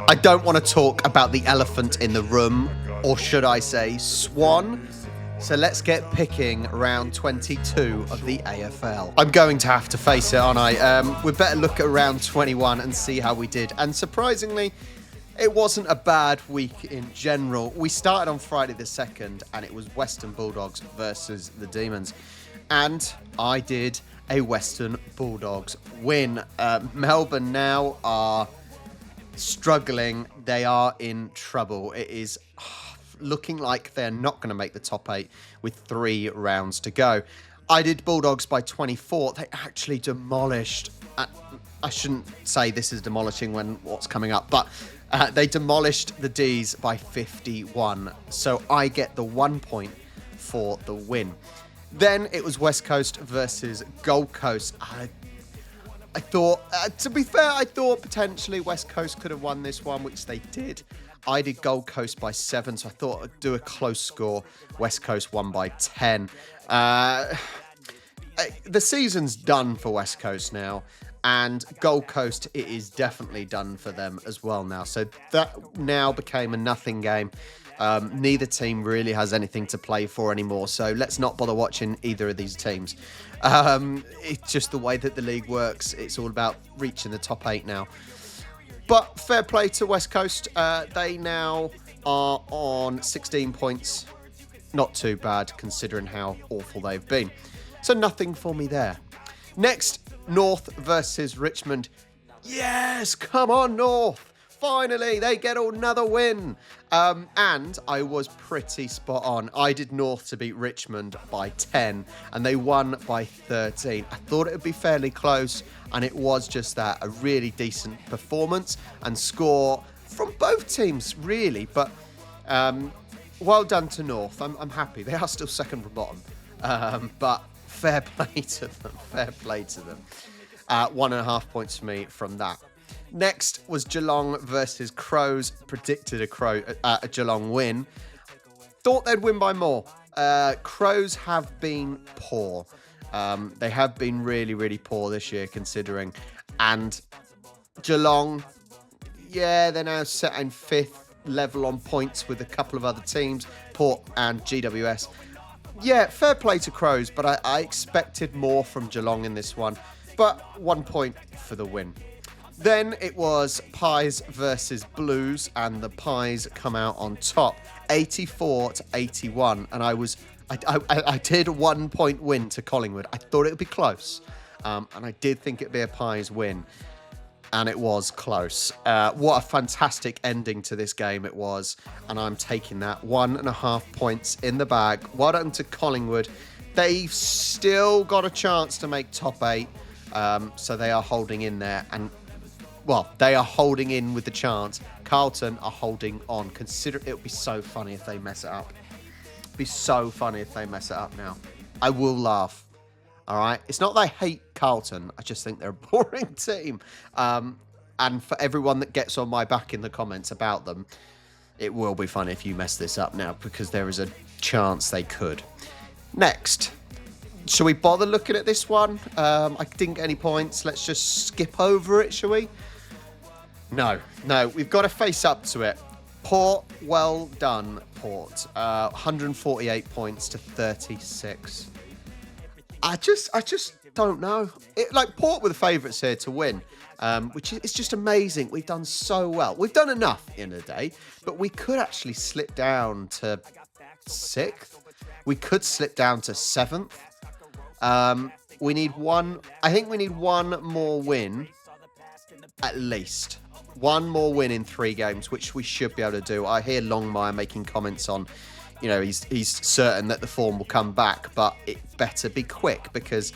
I don't want to talk about the elephant in the room, or should I say Swan. So let's get picking round 22 of the AFL. I'm going to have to face it, aren't I? We better look at round 21 and see how we did. And surprisingly, it wasn't a bad week in general. We started on Friday the 2nd, and it was Western Bulldogs versus the Demons. And I did a Western Bulldogs win. Melbourne now are struggling. They are in trouble. It is looking like they're not going to make the top 8 with 3 rounds to go. I did Bulldogs by 24. They actually demolished. I shouldn't say this is demolishing when what's coming up, but they demolished the D's by 51. So I get the 1 point for the win. Then it was West Coast versus Gold Coast. I thought, to be fair, I thought potentially West Coast could have won this one, which they did. I did Gold Coast by 7, so I thought I'd do a close score. West Coast won by 10. The season's done for West Coast now, and Gold Coast, it is definitely done for them as well now. So that now became a nothing game. Neither team really has anything to play for anymore, so let's not bother watching either of these teams. It's just the way that the league works. It's all about reaching the top 8 now. But fair play to West Coast. They now are on 16 points. Not too bad considering how awful they've been. So nothing for me there. Next, North versus Richmond. Yes, come on North. Finally, they get another win. And I was pretty spot on. I did North to beat Richmond by 10, and they won by 13. I thought it would be fairly close, and it was just that. A really decent performance and score from both teams, really. But well done to North. I'm happy. They are still second from bottom. But fair play to them. Fair play to them. 1.5 points for me from that. Next was Geelong versus Crows. Predicted a Geelong win. Thought they'd win by more. Crows have been poor. They have been really, really poor this year, considering. And Geelong, yeah, they're now set in 5th level on points with a couple of other teams, Port and GWS. Yeah, fair play to Crows, but I expected more from Geelong in this one. But 1 point for the win. Then it was Pies versus Blues, and the Pies come out on top, 84-81. And I did a 1 point win to Collingwood. I thought it would be close, and I did think it'd be a Pies win, and it was close. What a fantastic ending to this game it was, and I'm taking that 1.5 points in the bag. Well done to Collingwood. They've still got a chance to make top 8, so they are holding in there, and well, they are holding in with the chance. Carlton are holding on. Consider it would be so funny if they mess it up. It'd be so funny if they mess it up now. I will laugh. All right. It's not that I hate Carlton. I just think they're a boring team. And for everyone that gets on my back in the comments about them, it will be funny if you mess this up now, because there is a chance they could. Next. Shall we bother looking at this one? I didn't get any points. Let's just skip over it, shall we? No, we've got to face up to it. Port, well done, Port. 148 points to 36. I just don't know. Port were the favourites here to win, which is just amazing. We've done so well. We've done enough in a day, but we could actually slip down to 6th. We could slip down to 7th. We need one. I think we need one more win, at least. One more win in 3 games, which we should be able to do. I hear Longmire making comments on, he's certain that the form will come back, but it better be quick, because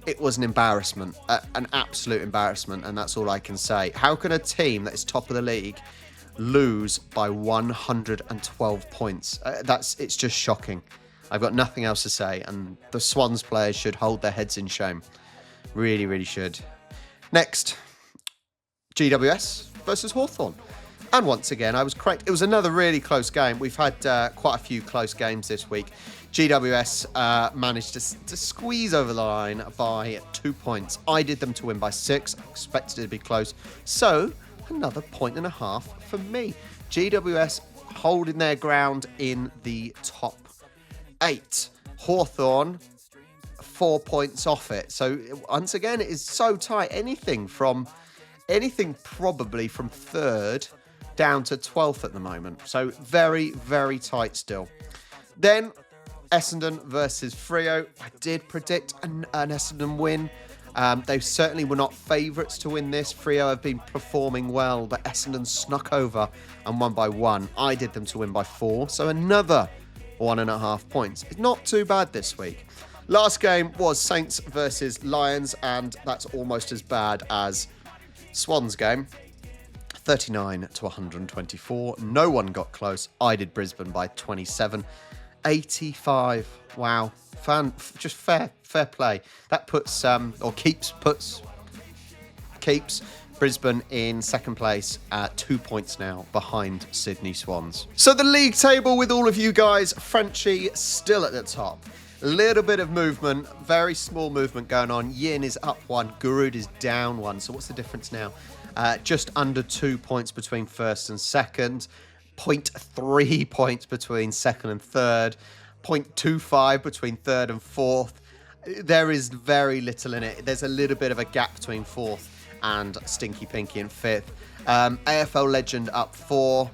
it was an embarrassment, an absolute embarrassment, and that's all I can say. How can a team that is top of the league lose by 112 points? It's just shocking. I've got nothing else to say, and the Swans players should hold their heads in shame. Really, really should. Next, GWS versus Hawthorn. And once again, I was correct. It was another really close game. We've had quite a few close games this week. GWS managed to squeeze over the line by 2 points. I did them to win by 6. I expected it to be close. So another 1.5 for me. GWS holding their ground in the top 8. Hawthorn, 4 points off it. So once again, it is so tight. Anything probably from 3rd down to 12th at the moment. So very, very tight still. Then Essendon versus Freo. I did predict an Essendon win. They certainly were not favourites to win this. Freo have been performing well, but Essendon snuck over and won by 1. I did them to win by 4, so another 1.5 points. It's not too bad this week. Last game was Saints versus Lions, and that's almost as bad as Swans game. 39 to 124. No one got close. I did Brisbane by 27. 85. Wow. Just fair play. That puts keeps Brisbane in second place at 2 points now behind Sydney Swans. So the league table with all of you guys, Frenchie still at the top. Little bit of movement, very small movement going on. Yin is up 1, Gurud is down 1. So what's the difference now? Just under 2 points between first and second. 0.3 points between second and third. 0.25 between third and fourth. There is very little in it. There's a little bit of a gap between fourth and Stinky Pinky in fifth. AFL Legend up 4.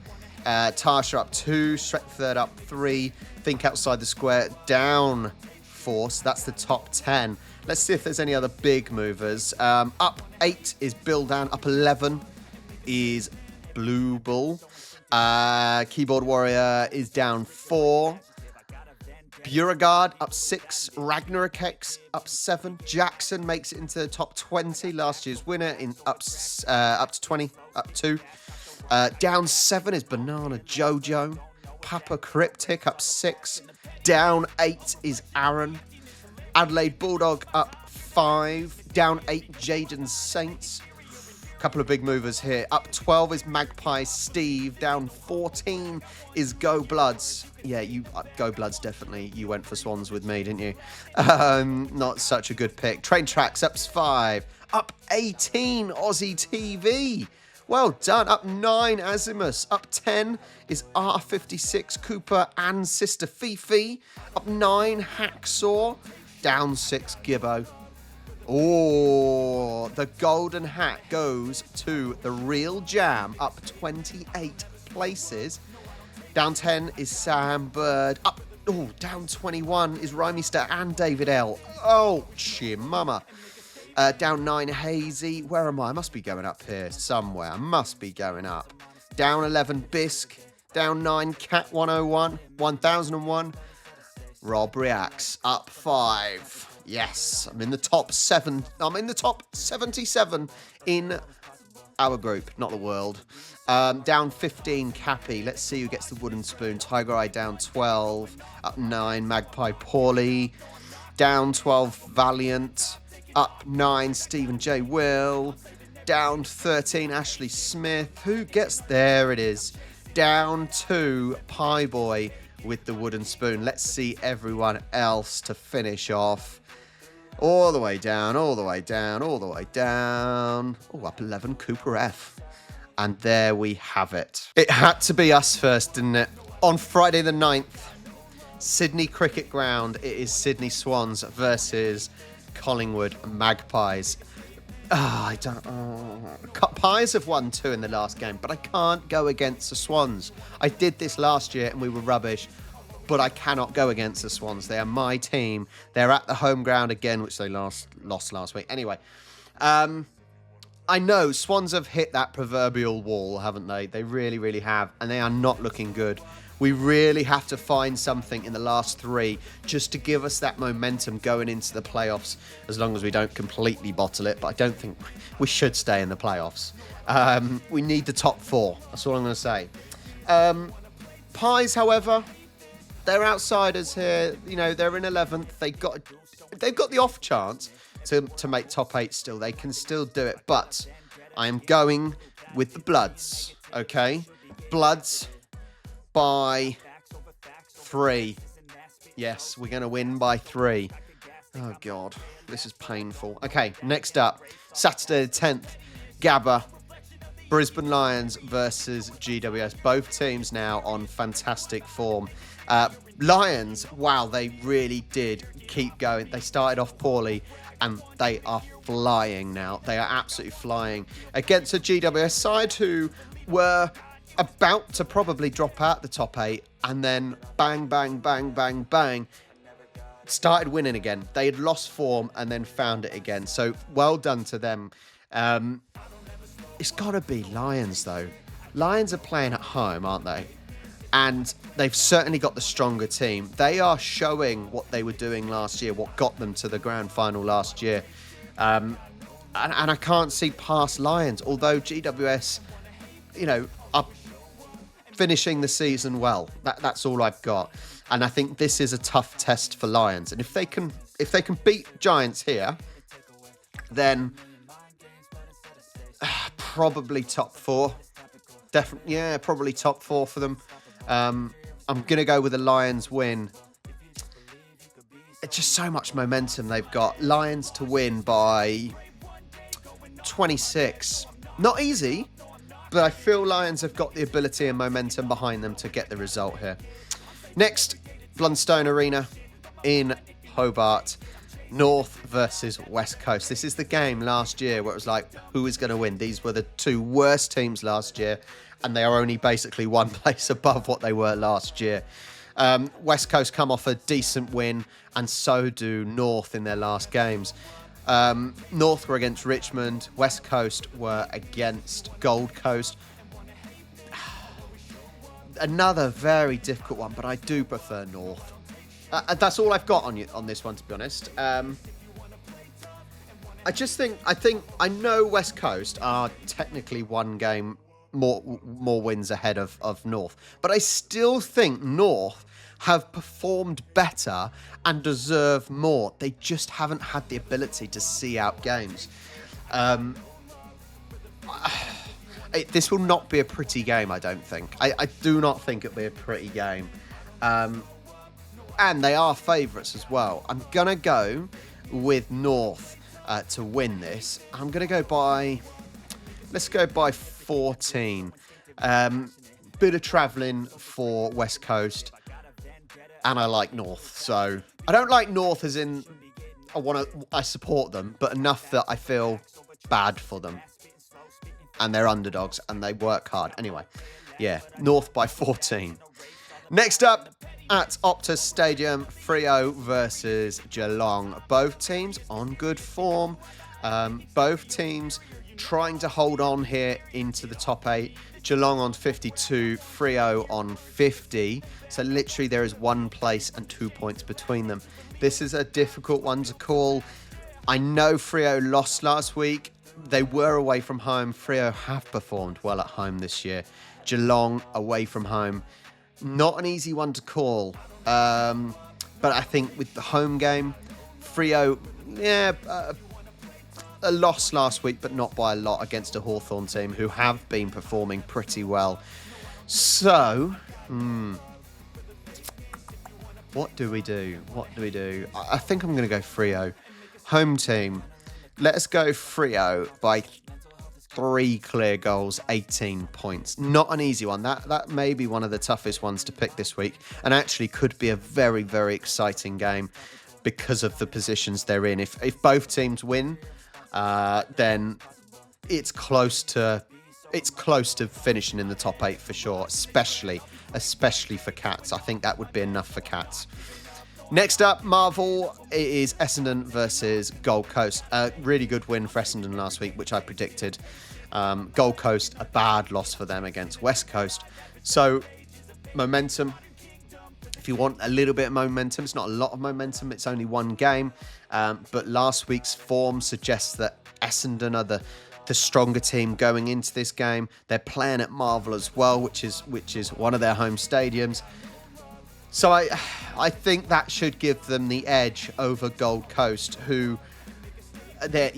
Tarsha up 2. Stretford up 3. Think Outside the Square down 4. So that's the top 10. Let's see if there's any other big movers. Up 8 is Bill Dan. Up 11 is Blue Bull. Keyboard Warrior is down 4. Beauregard up 6. Ragnarok X up 7. Jackson makes it into the top 20. Last year's winner in up to 20. Up 2. Down 7 is Banana Jojo. Papa Cryptic up 6. Down 8 is Aaron. Adelaide Bulldog up 5. Down 8, Jaden Saints. Couple of big movers here. Up 12 is Magpie Steve. Down 14 is Go Bloods. Yeah, you Go Bloods definitely. You went for Swans with me, didn't you? Not such a good pick. Train Tracks up 5. Up 18, Aussie TV. Well done. Up 9, Azimus. Up 10 is R56 Cooper and Sister Fifi. Up 9, Hacksaw. Down 6, Gibbo. Oh, the golden hat goes to the Real Jam, up 28 places. Down 10 is Sam Bird. Down 21 is Rhymister and David L. Oh, chimama. Down 9, Hazy. Where am I? I must be going up here somewhere. I must be going up. Down 11, Bisque. Down 9, Cat 101. 1001. Robreacts, up 5. Yes, I'm in the top 7. I'm in the top 77 in our group, not the world. Down 15, Cappy. Let's see who gets the wooden spoon. Tiger Eye down 12. Up 9, Magpie Paulie. Down 12, Valiant. Up 9, Stephen J. Will. Down 13, Ashley Smith. Who gets... There it is. Down 2, Pie Boy with the wooden spoon. Let's see everyone else to finish off. All the way down, all the way down, all the way down. Oh, up 11, Cooper F. And there we have it. It had to be us first, didn't it? On Friday the 9th, Sydney Cricket Ground, it is Sydney Swans versus Collingwood Magpies. Pies have won 2 in the last game, but I can't go against the Swans. I did this last year and we were rubbish, but I cannot go against the Swans. They are my team. They're at the home ground again, which they lost last week. Anyway, I know Swans have hit that proverbial wall, haven't they? They really, really have, and they are not looking good. We really have to find something in the last 3 just to give us that momentum going into the playoffs, as long as we don't completely bottle it. But I don't think we should stay in the playoffs. We need the top 4. That's all I'm going to say. Pies, however, they're outsiders here. You know, they're in 11th. They've got the off chance to make top 8 still. They can still do it. But I am going with the Bloods, okay? Bloods by 3. Yes, we're going to win by 3. Oh, God. This is painful. Okay, next up. Saturday the 10th. Gabba. Brisbane Lions versus GWS. Both teams now on fantastic form. Lions, wow, they really did keep going. They started off poorly and they are flying now. They are absolutely flying against a GWS side who were about to probably drop out the top 8 and then bang, bang, bang, bang, bang, started winning again. They had lost form and then found it again. So well done to them. It's got to be Lions, though. Lions are playing at home, aren't they? And they've certainly got the stronger team. They are showing what they were doing last year, what got them to the grand final last year. And I can't see past Lions, although GWS, are finishing the season well. That's all I've got. And I think this is a tough test for Lions. And if they can beat Giants here, then probably top 4. Definitely, yeah, probably top 4 for them. I'm going to go with a Lions win. It's just so much momentum they've got. Lions to win by 26. Not easy, but I feel Lions have got the ability and momentum behind them to get the result here. Next, Blundstone Arena in Hobart. North versus West Coast. This is the game last year where it was like, who is going to win? These were the two worst teams last year, and they are only basically one place above what they were last year. West Coast come off a decent win, and so do North in their last games. North were against Richmond. West Coast were against Gold Coast. Another very difficult one, but I do prefer North. That's all I've got on this one, to be honest. I know West Coast are technically one game more wins ahead of North, but I still think North have performed better and deserve more. They just haven't had the ability to see out games. This will not be a pretty game, I don't think. I do not think it'll be a pretty game. And they are favourites as well. I'm going to go with North to win this. I'm going to go by... Let's go by 14. Bit of travelling for West Coast. And I like North. So I don't like North as in I support them, but enough that I feel bad for them. And they're underdogs and they work hard. Anyway, yeah, North by 14. Next up, at Optus Stadium, Freo versus Geelong. Both teams on good form. Both teams trying to hold on here into the top 8. Geelong on 52, Freo on 50. So literally there is 1 place and 2 points between them. This is a difficult one to call. I know Freo lost last week. They were away from home. Freo have performed well at home this year. Geelong away from home. Not an easy one to call. But I think with the home game, Freo, a loss last week, but not by a lot against a Hawthorn team who have been performing pretty well. So, what do we do? I think I'm going to go Freo. Home team. Let us go Freo by 3 clear goals, 18 points. Not an easy one. That may be one of the toughest ones to pick this week, and actually could be a very, very exciting game because of the positions they're in. If both teams win, then it's close to finishing in the top 8 for sure, especially for Cats. I think that would be enough for Cats. Next up, Marvel, it is Essendon versus Gold Coast. A really good win for Essendon last week, which I predicted. Gold Coast, a bad loss for them against West Coast. So, momentum. If you want a little bit of momentum, it's not a lot of momentum. It's only 1 game. But last week's form suggests that Essendon are the stronger team going into this game. They're playing at Marvel as well, which is one of their home stadiums. So I think that should give them the edge over Gold Coast, who they're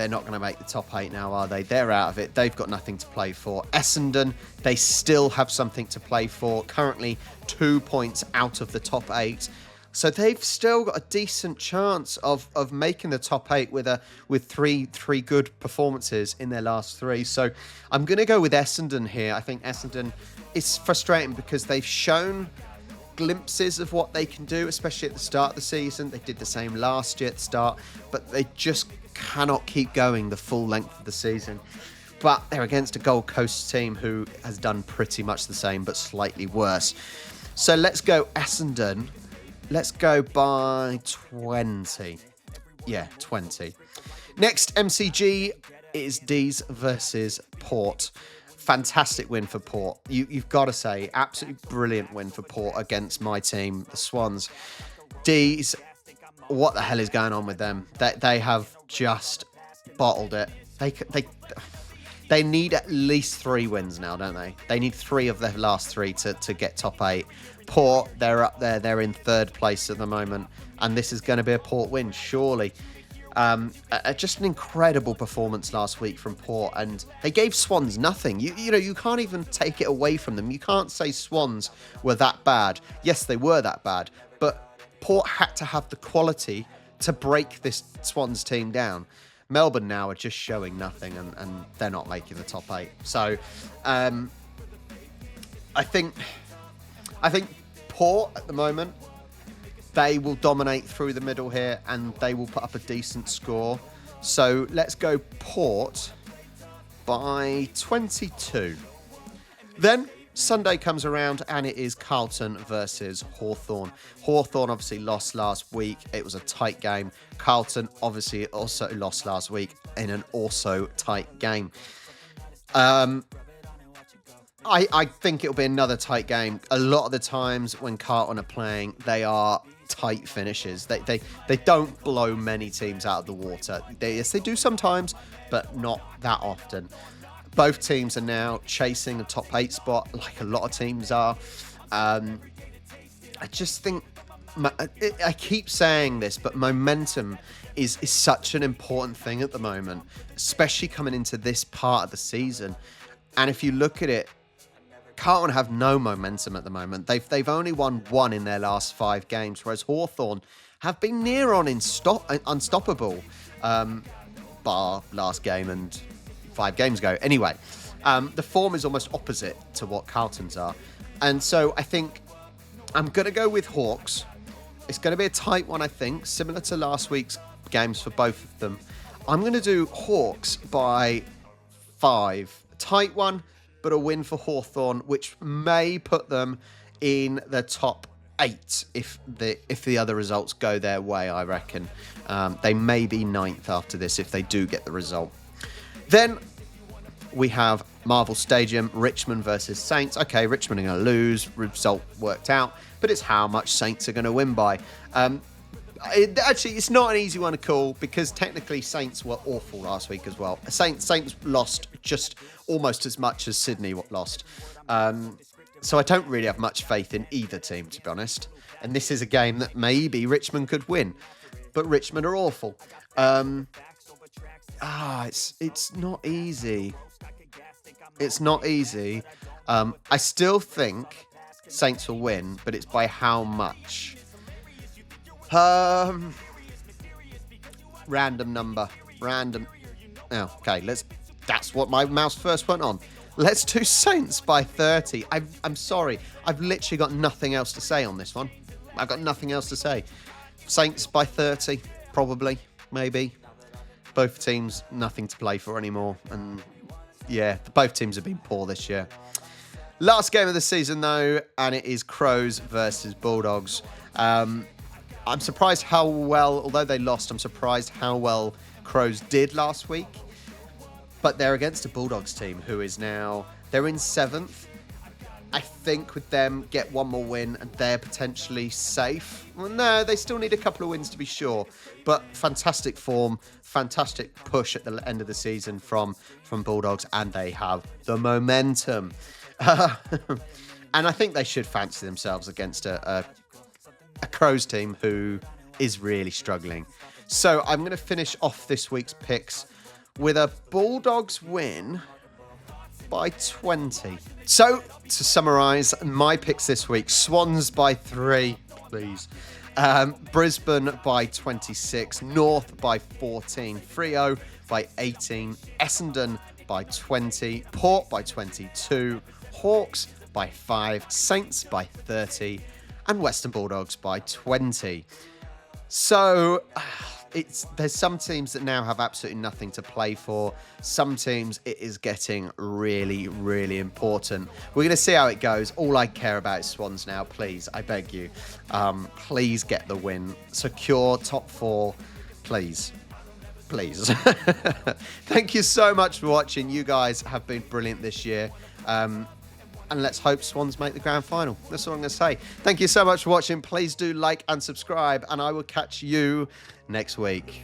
not going to make the top 8 now, are they? They're out of it. They've got nothing to play for. Essendon, they still have something to play for. Currently 2 points out of the top 8. So they've still got a decent chance of making the top 8 with three good performances in their last 3. So I'm going to go with Essendon here. I think Essendon is frustrating because they've shown glimpses of what they can do, especially at the start of the season. They did the same last year at the start, but they just cannot keep going the full length of the season. But they're against a Gold Coast team who has done pretty much the same, but slightly worse. So let's go Essendon. Let's go by 20. Yeah, 20. Next, MCG is D's versus Port. Fantastic win for Port. You've got to say, absolutely brilliant win for Port against my team, the Swans. D's, what the hell is going on with them? They have just bottled it. They need at least 3 wins now, don't they? They need 3 of their last 3 to get top 8. Port, they're up there. They're in 3rd place at the moment. And this is going to be a Port win, surely. Just an incredible performance last week from Port. And they gave Swans nothing. You can't even take it away from them. You can't say Swans were that bad. Yes, they were that bad. But Port had to have the quality to break this Swans team down. Melbourne now are just showing nothing, and they're not making the top 8. So, I think Port at the moment, they will dominate through the middle here, and they will put up a decent score. So let's go Port by 22. Then Sunday comes around and it is Carlton versus Hawthorn. Hawthorn obviously lost last week. It was a tight game. Carlton obviously also lost last week in an also tight game. I think it'll be another tight game. A lot of the times when Carlton are playing, they are tight finishes. They don't blow many teams out of the water. Yes, they do sometimes, but not that often. Both teams are now chasing a top 8 spot, like a lot of teams are. I just think, I keep saying this, but momentum is such an important thing at the moment, especially coming into this part of the season. And if you look at it, Carlton have no momentum at the moment. They've only won 1 in their last 5 games, whereas Hawthorn have been near on unstoppable, bar last game and 5 games ago. Anyway, the form is almost opposite to what Carlton's are. And so I think I'm going to go with Hawks. It's going to be a tight one, I think, similar to last week's games for both of them. I'm going to do Hawks by 5. Tight one, but a win for Hawthorn, which may put them in the top 8 if the other results go their way, I reckon. They may be 9th after this if they do get the result. Then we have Marvel Stadium, Richmond versus Saints. Okay, Richmond are going to lose. Result worked out, but it's how much Saints are going to win by. It's not an easy one to call because technically Saints were awful last week as well. Saints lost just almost as much as Sydney lost. So I don't really have much faith in either team, to be honest. And this is a game that maybe Richmond could win, but Richmond are awful. It's not easy. It's not easy. I still think Saints will win, but it's by how much? Random number. Random. Oh, okay, that's what my mouse first went on. Let's do Saints by 30. I'm sorry. I've literally got nothing else to say on this one. I've got nothing else to say. Saints by 30, probably, maybe. Both teams, nothing to play for anymore. And yeah, both teams have been poor this year. Last game of the season, though, and it is Crows versus Bulldogs. I'm surprised how well, although they lost, I'm surprised how well Crows did last week. But they're against a Bulldogs team who is now, they're in 7th. I think with them, get one more win and they're potentially safe. Well, no, they still need a couple of wins to be sure. But fantastic form, fantastic push at the end of the season from Bulldogs, and they have the momentum. And I think they should fancy themselves against a Crows team who is really struggling. So I'm going to finish off this week's picks with a Bulldogs win by 20. So, to summarise my picks this week, Swans by 3, please. Brisbane by 26, North by 14, Freo by 18, Essendon by 20, Port by 22, Hawks by 5, Saints by 30, and Western Bulldogs by 20. So there's some teams that now have absolutely nothing to play for. Some teams, it is getting really, really important. We're going to see how it goes. All I care about is Swans now. Please, I beg you. Please get the win. Secure top 4. Please. Please. Thank you so much for watching. You guys have been brilliant this year. And let's hope Swans make the grand final. That's all I'm going to say. Thank you so much for watching. Please do like and subscribe, and I will catch you next week.